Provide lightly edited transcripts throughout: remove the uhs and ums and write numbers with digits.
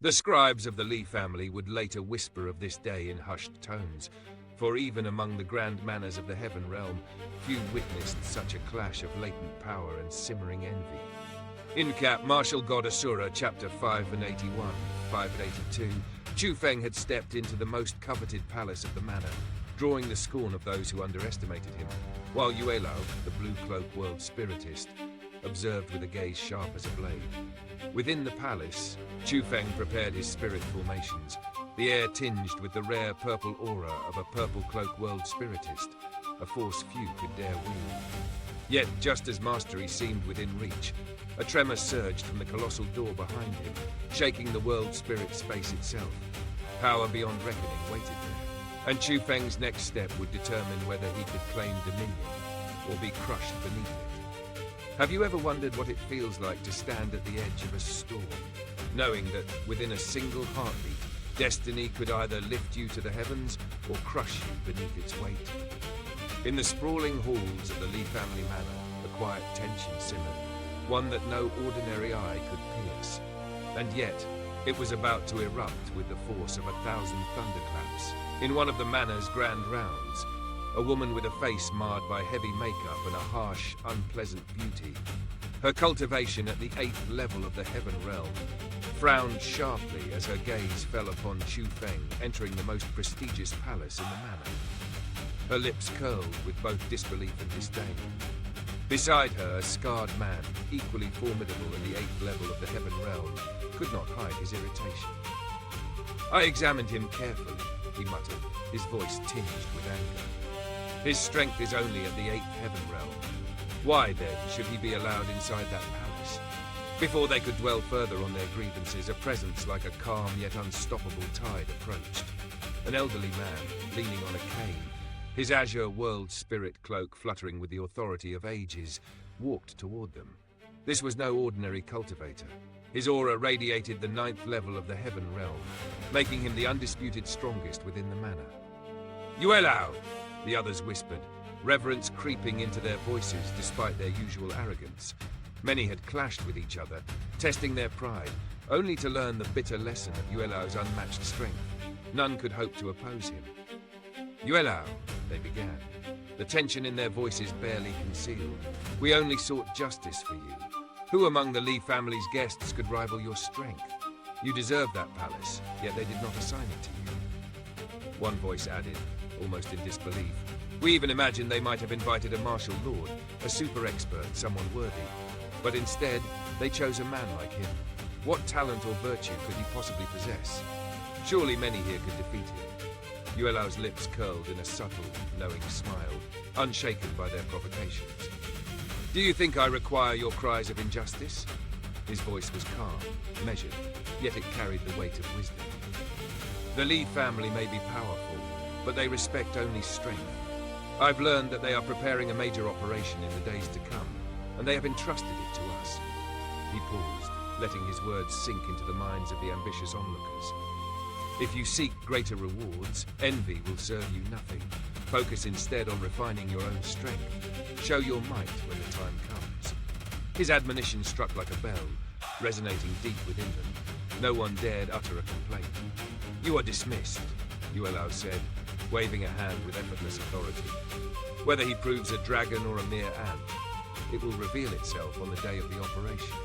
The scribes of the Li family would later whisper of this day in hushed tones, for even among the grand manors of the Heaven Realm, few witnessed such a clash of latent power and simmering envy. In Cap, Martial God Asura, chapter 5 and 81, 5 and 82, Chu Feng had stepped into the most coveted palace of the manor, drawing the scorn of those who underestimated him, while Yuelao, the Blue-cloak World Spiritist, observed with a gaze sharp as a blade. Within the palace, Chu Feng prepared his spirit formations, the air tinged with the rare purple aura of a Purple-cloak World Spiritist, a force few could dare wield. Yet, just as mastery seemed within reach, a tremor surged from the colossal door behind him, shaking the world spirit space itself. Power beyond reckoning waited there, and Chu Feng's next step would determine whether he could claim dominion or be crushed beneath it. Have you ever wondered what it feels like to stand at the edge of a storm, knowing that within a single heartbeat, destiny could either lift you to the heavens or crush you beneath its weight? In the sprawling halls of the Li family manor, a quiet tension simmered, one that no ordinary eye could pierce. And yet, it was about to erupt with the force of 1,000 thunderclaps. In one of the manor's grand rounds, a woman with a face marred by heavy makeup and a harsh, unpleasant beauty, her cultivation at the 8th level of the Heaven Realm, frowned sharply as her gaze fell upon Chu Feng entering the most prestigious palace in the manor. Her lips curled with both disbelief and disdain. Beside her, a scarred man, equally formidable in the 8th level of the Heaven Realm, could not hide his irritation. I examined him carefully, he muttered, his voice tinged with anger. His strength is only at the 8th Heaven Realm. Why, then, should he be allowed inside that palace? Before they could dwell further on their grievances, a presence like a calm yet unstoppable tide approached. An elderly man, leaning on a cane, his azure world spirit cloak fluttering with the authority of ages, walked toward them. This was no ordinary cultivator. His aura radiated the 9th level of the Heaven Realm, making him the undisputed strongest within the manor. "Yuelao!" the others whispered, reverence creeping into their voices despite their usual arrogance. Many had clashed with each other, testing their pride, only to learn the bitter lesson of Yuelao's unmatched strength. None could hope to oppose him. "Yuelao," they began, the tension in their voices barely concealed. "We only sought justice for you. Who among the Li family's guests could rival your strength? You deserve that palace, yet they did not assign it to you." One voice added, almost in disbelief, "We even imagined they might have invited a martial lord, a super expert, someone worthy. But instead, they chose a man like him. What talent or virtue could he possibly possess? Surely many here could defeat him." Yuelao's lips curled in a subtle, knowing smile, unshaken by their provocations. "Do you think I require your cries of injustice?" His voice was calm, measured, yet it carried the weight of wisdom. "The Li family may be powerful, but they respect only strength. I've learned that they are preparing a major operation in the days to come, and they have entrusted it to us." He paused, letting his words sink into the minds of the ambitious onlookers. "If you seek greater rewards, envy will serve you nothing. Focus instead on refining your own strength. Show your might when the time comes." His admonition struck like a bell, resonating deep within them. No one dared utter a complaint. "You are dismissed," Yuelao said, waving a hand with effortless authority. "Whether he proves a dragon or a mere ant, it will reveal itself on the day of the operation."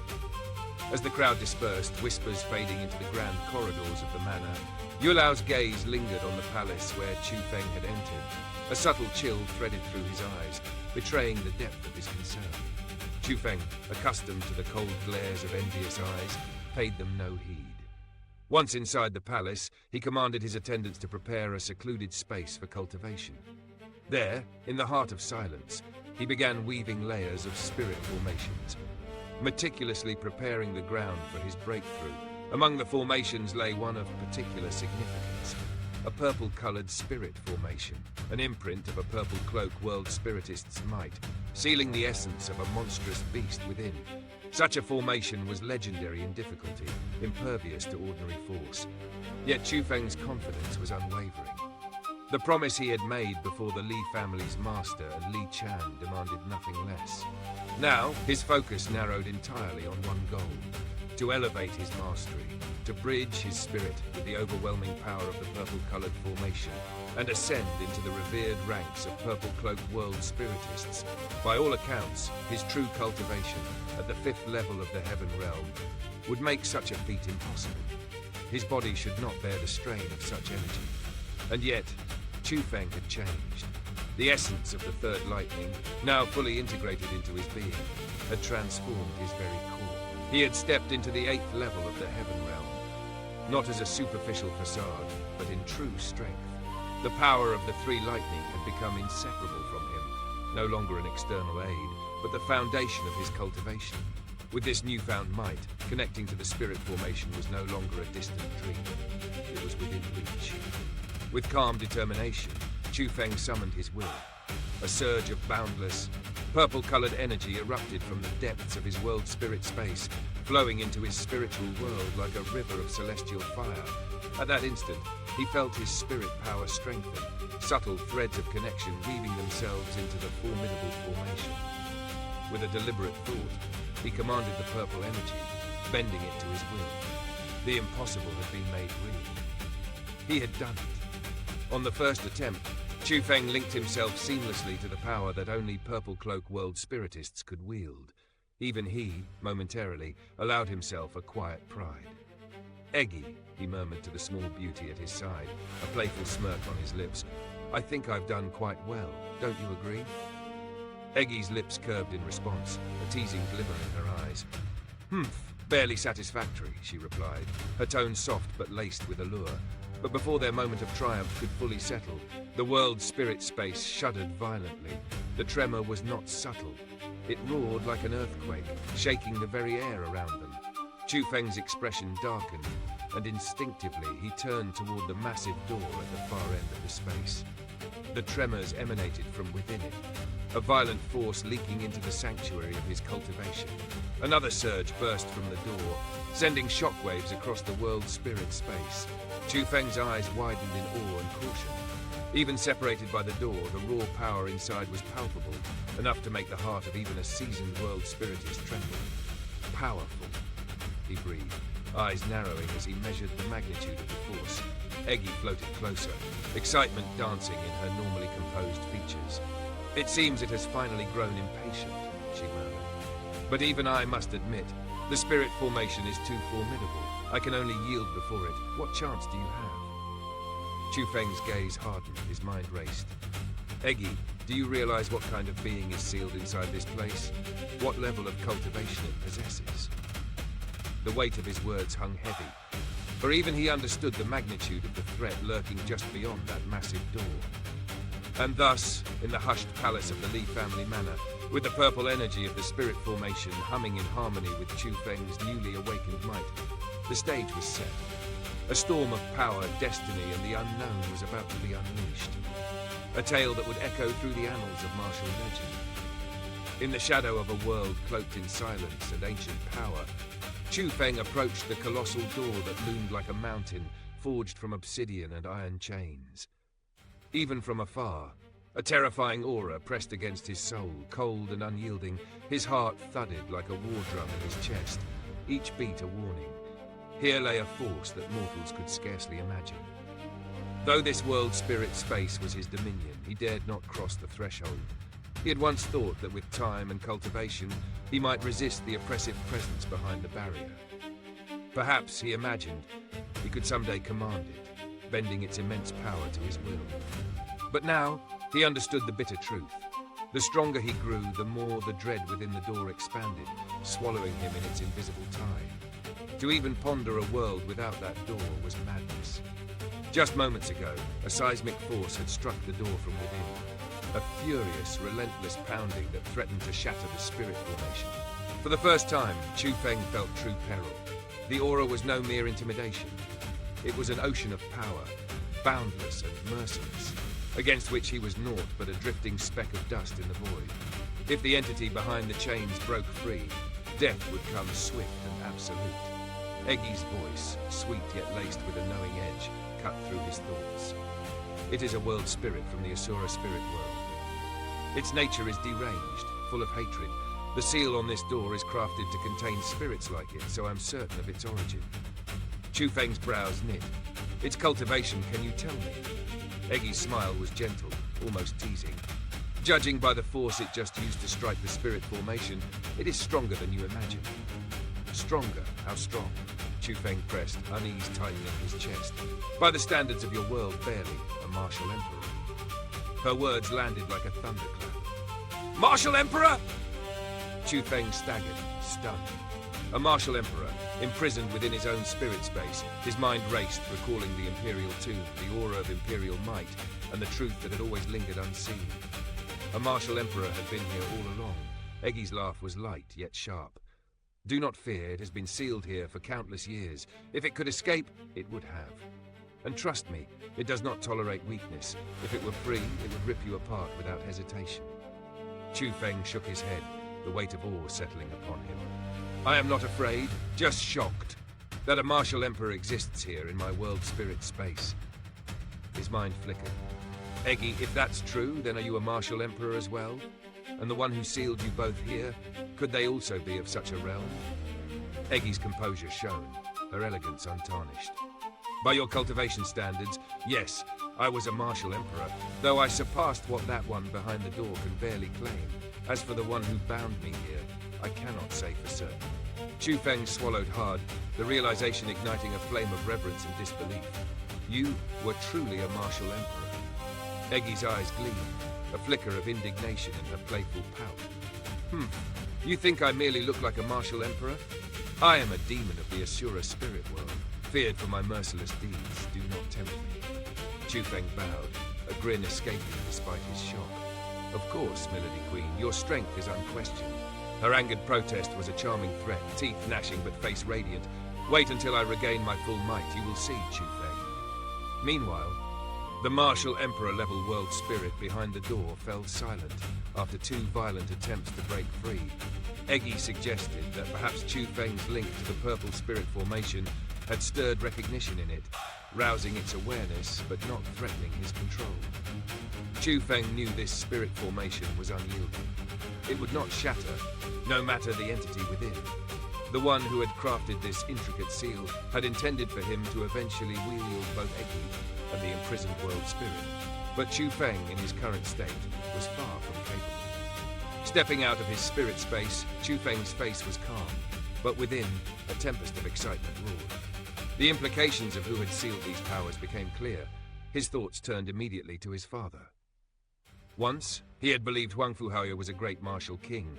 As the crowd dispersed, whispers fading into the grand corridors of the manor, Yuelao's gaze lingered on the palace where Chu Feng had entered. A subtle chill threaded through his eyes, betraying the depth of his concern. Chu Feng, accustomed to the cold glares of envious eyes, paid them no heed. Once inside the palace, he commanded his attendants to prepare a secluded space for cultivation. There, in the heart of silence, he began weaving layers of spirit formations, meticulously preparing the ground for his breakthrough. Among the formations lay one of particular significance, a purple-colored spirit formation, an imprint of a Purple-cloak World Spiritist's might, sealing the essence of a monstrous beast within. Such a formation was legendary in difficulty, impervious to ordinary force. Yet Chu Feng's confidence was unwavering. The promise he had made before the Li family's master and Li Chan demanded nothing less. Now, his focus narrowed entirely on one goal: to elevate his mastery, to bridge his spirit with the overwhelming power of the purple-colored formation and ascend into the revered ranks of Purple-cloak World Spiritists. By all accounts, his true cultivation at the 5th level of the Heaven Realm would make such a feat impossible. His body should not bear the strain of such energy. And yet, Chu Feng had changed. The essence of the third lightning, now fully integrated into his being, had transformed his very core. He had stepped into the 8th level of the Heaven Realm, not as a superficial facade, but in true strength. The power of the three lightning had become inseparable from him, no longer an external aid, but the foundation of his cultivation. With this newfound might, connecting to the spirit formation was no longer a distant dream. It was within reach. With calm determination, Chu Feng summoned his will. A surge of boundless, purple-colored energy erupted from the depths of his world spirit space, flowing into his spiritual world like a river of celestial fire. At that instant, he felt his spirit power strengthen, subtle threads of connection weaving themselves into the formidable formation. With a deliberate thought, he commanded the purple energy, bending it to his will. The impossible had been made real. He had done it. On the first attempt, Chu Feng linked himself seamlessly to the power that only Purple-cloak World Spiritists could wield. Even he, momentarily, allowed himself a quiet pride. "Eggy," he murmured to the small beauty at his side, a playful smirk on his lips. "I think I've done quite well, don't you agree?" Eggy's lips curved in response, a teasing glimmer in her eyes. "Humph, barely satisfactory," she replied, her tone soft but laced with allure. But before their moment of triumph could fully settle, the world spirit space shuddered violently. The tremor was not subtle. It roared like an earthquake, shaking the very air around them. Chu Feng's expression darkened, and instinctively he turned toward the massive door at the far end of the space. The tremors emanated from within it, a violent force leaking into the sanctuary of his cultivation. Another surge burst from the door, sending shockwaves across the world spirit space. Chu Feng's eyes widened in awe and caution. Even separated by the door, the raw power inside was palpable, enough to make the heart of even a seasoned world spiritist tremble. "Powerful," he breathed, eyes narrowing as he measured the magnitude of the force. Eggy floated closer, excitement dancing in her normally composed features. "It seems it has finally grown impatient," she murmured. "But even I must admit, the spirit formation is too formidable. I can only yield before it. What chance do you have?" Chu Feng's gaze hardened, his mind raced. "Eggy, do you realize what kind of being is sealed inside this place? What level of cultivation it possesses?" The weight of his words hung heavy, for even he understood the magnitude of the threat lurking just beyond that massive door. And thus, in the hushed palace of the Li family manor, with the purple energy of the spirit formation humming in harmony with Chu Feng's newly awakened might, the stage was set. A storm of power, destiny, and the unknown was about to be unleashed. A tale that would echo through the annals of martial legend. In the shadow of a world cloaked in silence and ancient power, Chu Feng approached the colossal door that loomed like a mountain, forged from obsidian and iron chains. Even from afar, a terrifying aura pressed against his soul, cold and unyielding. His heart thudded like a war drum in his chest, each beat a warning. Here lay a force that mortals could scarcely imagine. Though this world spirit space was his dominion, he dared not cross the threshold. He had once thought that with time and cultivation, he might resist the oppressive presence behind the barrier. Perhaps, he imagined, he could someday command it, bending its immense power to his will. But now, he understood the bitter truth. The stronger he grew, the more the dread within the door expanded, swallowing him in its invisible tide. To even ponder a world without that door was madness. Just moments ago, a seismic force had struck the door from within. A furious, relentless pounding that threatened to shatter the spirit formation. For the first time, Chu Feng felt true peril. The aura was no mere intimidation. It was an ocean of power, boundless and merciless, against which he was naught but a drifting speck of dust in the void. If the entity behind the chains broke free, death would come swift and absolute. Eggy's voice, sweet yet laced with a knowing edge, cut through his thoughts. It is a world spirit from the Asura spirit world. Its nature is deranged, full of hatred. The seal on this door is crafted to contain spirits like it, so I'm certain of its origin. Chu Feng's brows knit. Its cultivation, can you tell me? Eggy's smile was gentle, almost teasing. Judging by the force it just used to strike the spirit formation, it is stronger than you imagine. Stronger? How strong? Chu Feng pressed, unease tightening his chest. By the standards of your world, barely a martial emperor. Her words landed like a thunderclap. Martial Emperor! Chu Feng staggered, stunned. A martial emperor, imprisoned within his own spirit space, his mind raced, recalling the imperial tomb, the aura of imperial might, and the truth that had always lingered unseen. A martial emperor had been here all along. Eggy's laugh was light, yet sharp. Do not fear, it has been sealed here for countless years. If it could escape, it would have. And trust me, it does not tolerate weakness. If it were free, it would rip you apart without hesitation. Chu Feng shook his head, the weight of awe settling upon him. I am not afraid, just shocked, that a martial emperor exists here in my world spirit space. His mind flickered. Eggy, if that's true, then are you a martial emperor as well? And the one who sealed you both here, could they also be of such a realm? Eggy's composure shone, her elegance untarnished. By your cultivation standards, yes, I was a martial emperor, though I surpassed what that one behind the door can barely claim. As for the one who bound me here, I cannot say for certain. Chu Feng swallowed hard, the realization igniting a flame of reverence and disbelief. You were truly a martial emperor. Eggy's eyes gleamed, a flicker of indignation in her playful pout. You think I merely look like a martial emperor? I am a demon of the Asura spirit world, feared for my merciless deeds. Do not tempt me. Chu Feng bowed, a grin escaping despite his shock. Of course, Milady Queen, your strength is unquestioned. Her angered protest was a charming threat, teeth gnashing but face radiant. Wait until I regain my full might, you will see, Chu Feng. Meanwhile, the martial emperor-level world spirit behind the door fell silent after two violent attempts to break free. Eggy suggested that perhaps Chu Feng's link to the purple spirit formation had stirred recognition in it, rousing its awareness but not threatening his control. Chu Feng knew this spirit formation was unyielding. It would not shatter, no matter the entity within. The one who had crafted this intricate seal had intended for him to eventually wield both Eggy and the imprisoned world spirit. But Chu Feng, in his current state, was far from capable. Stepping out of his spirit space, Chu Feng's face was calm, but within, a tempest of excitement roared. The implications of who had sealed these powers became clear. His thoughts turned immediately to his father. Once, he had believed Huang Fuhaoya was a great martial king.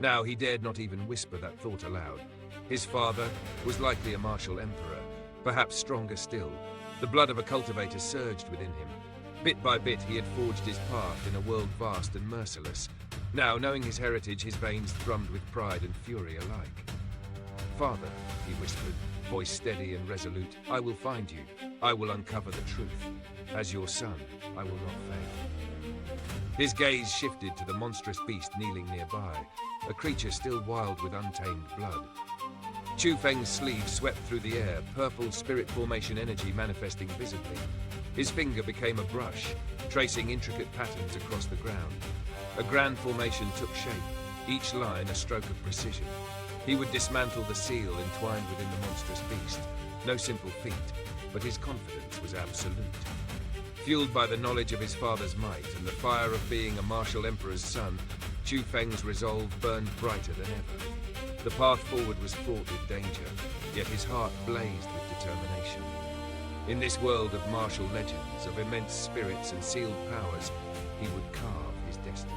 Now he dared not even whisper that thought aloud. His father was likely a martial emperor, perhaps stronger still. The blood of a cultivator surged within him. Bit by bit, he had forged his path in a world vast and merciless. Now, knowing his heritage, his veins thrummed with pride and fury alike. Father, he whispered, voice steady and resolute, I will find you. I will uncover the truth. As your son, I will not fail. His gaze shifted to the monstrous beast kneeling nearby, a creature still wild with untamed blood. Chu Feng's sleeve swept through the air, purple spirit formation energy manifesting visibly. His finger became a brush, tracing intricate patterns across the ground. A grand formation took shape, each line a stroke of precision. He would dismantle the seal entwined within the monstrous beast. No simple feat, but his confidence was absolute. Fueled by the knowledge of his father's might and the fire of being a martial emperor's son, Chu Feng's resolve burned brighter than ever. The path forward was fraught with danger, yet his heart blazed with determination. In this world of martial legends, of immense spirits and sealed powers, he would carve his destiny.